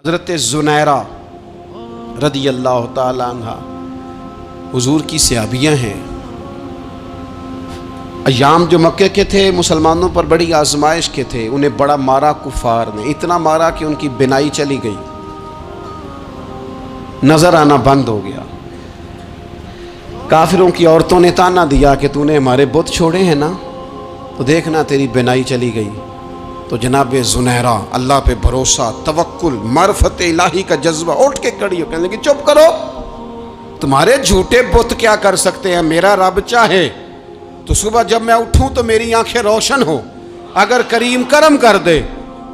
हज़रत ज़ुनैरा रदी अल्लाह ताला अन्हा हुजूर की सहाबियाँ हैं। अय्याम जो मक्के के थे मुसलमानों पर बड़ी आजमाइश के थे, उन्हें बड़ा मारा कुफार ने, इतना मारा कि उनकी बिनाई चली गई, नज़र आना बंद हो गया। काफिरों की औरतों ने ताना दिया कि तूने हमारे बुत छोड़े हैं ना, तो देखना तेरी बिनाई चली गई। तो जनाब ज़ुनैरा अल्लाह पे भरोसा, तवक्कुल, मार्फत इलाही का जज्बा, उठ के खड़ी हो कहने लगी चुप करो, तुम्हारे झूठे बुत क्या कर सकते हैं, मेरा रब चाहे तो सुबह जब मैं उठूं तो मेरी आंखें रोशन हो, अगर करीम करम कर दे।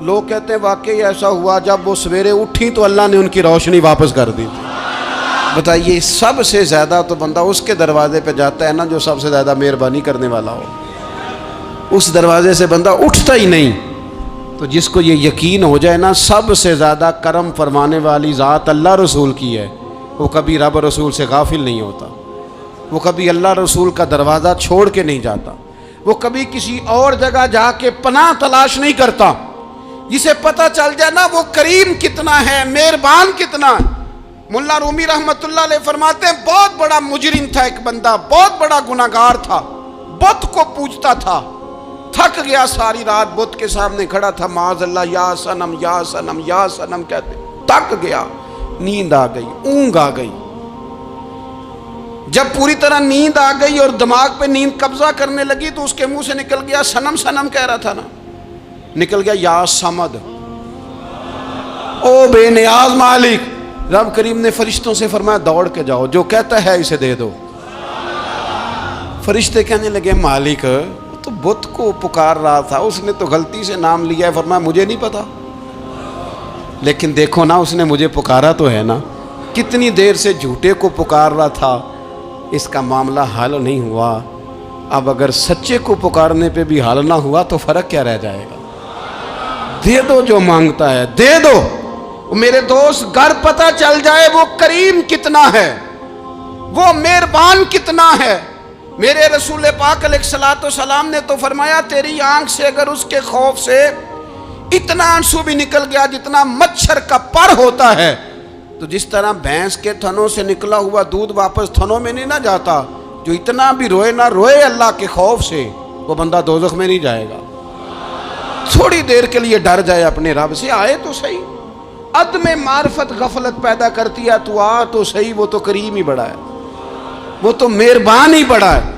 लोग कहते हैं वाकई ऐसा हुआ, जब वो सवेरे उठी तो अल्लाह ने उनकी रोशनी वापस कर दी थी। बताइए, सबसे ज़्यादा तो बंदा उसके दरवाजे पे जाता है ना जो सबसे ज़्यादा मेहरबानी करने वाला हो, उस दरवाजे से बंदा उठता ही नहीं। तो जिसको ये यकीन हो जाए ना सबसे ज़्यादा करम फरमाने वाली ज़ात अल्लाह रसूल की है, वो कभी रब रसूल से गाफिल नहीं होता, वो कभी अल्लाह रसूल का दरवाज़ा छोड़ के नहीं जाता, वो कभी किसी और जगह जाके पनाह तलाश नहीं करता। जिसे पता चल जाए ना वो करीम कितना है, मेहरबान कितना है। मुल्ला रूमी रहमतुल्लाह अलैह फरमाते हैं, बहुत बड़ा मुजरिम था एक बंदा, बहुत बड़ा गुनाहगार था, बुत को पूजता था, थक गया, सारी रात बुत के सामने खड़ा था, माज़अल्लाह या सनम या सनम या सनम कहते, थक गया, नींद आ गई, ऊंघ आ गई। जब पूरी तरह नींद आ गई और दिमाग पे नींद कब्जा करने लगी तो उसके मुंह से निकल गया, सनम सनम कह रहा था ना, निकल गया या समद, ओ बेनियाज मालिक। रब करीम ने फरिश्तों से फरमाया दौड़ के जाओ, जो कहता है इसे दे दो। फरिश्ते कहने लगे मालिक तो बुत को पुकार रहा था, उसने तो गलती से नाम लिया है। फरमाया मुझे नहीं पता, लेकिन देखो ना उसने मुझे पुकारा तो है ना, कितनी देर से झूठे को पुकार रहा था, इसका मामला हल नहीं हुआ। अब अगर सच्चे को पुकारने पे भी हल ना हुआ तो फर्क क्या रह जाएगा। दे दो जो मांगता है, दे दो। मेरे दोस्त, घर पता चल जाए वो करीम कितना है, वो मेहरबान कितना है। मेरे रसूल पाक अलैहिस्सलातु सलाम ने तो फरमाया, तेरी आंख से अगर उसके खौफ से इतना आंसू भी निकल गया जितना मच्छर का पर होता है, तो जिस तरह भैंस के थनों से निकला हुआ दूध वापस थनों में नहीं ना जाता, जो इतना भी रोए ना रोए अल्लाह के खौफ से, वो बंदा दोज़ख में नहीं जाएगा। थोड़ी देर के लिए डर जाए अपने रब से, आए तो सही। अदम मार्फत गफलत पैदा करती है, तू आ तो सही, वो तो करीम ही बड़ा है, वो तो मेहरबान ही बड़ा है।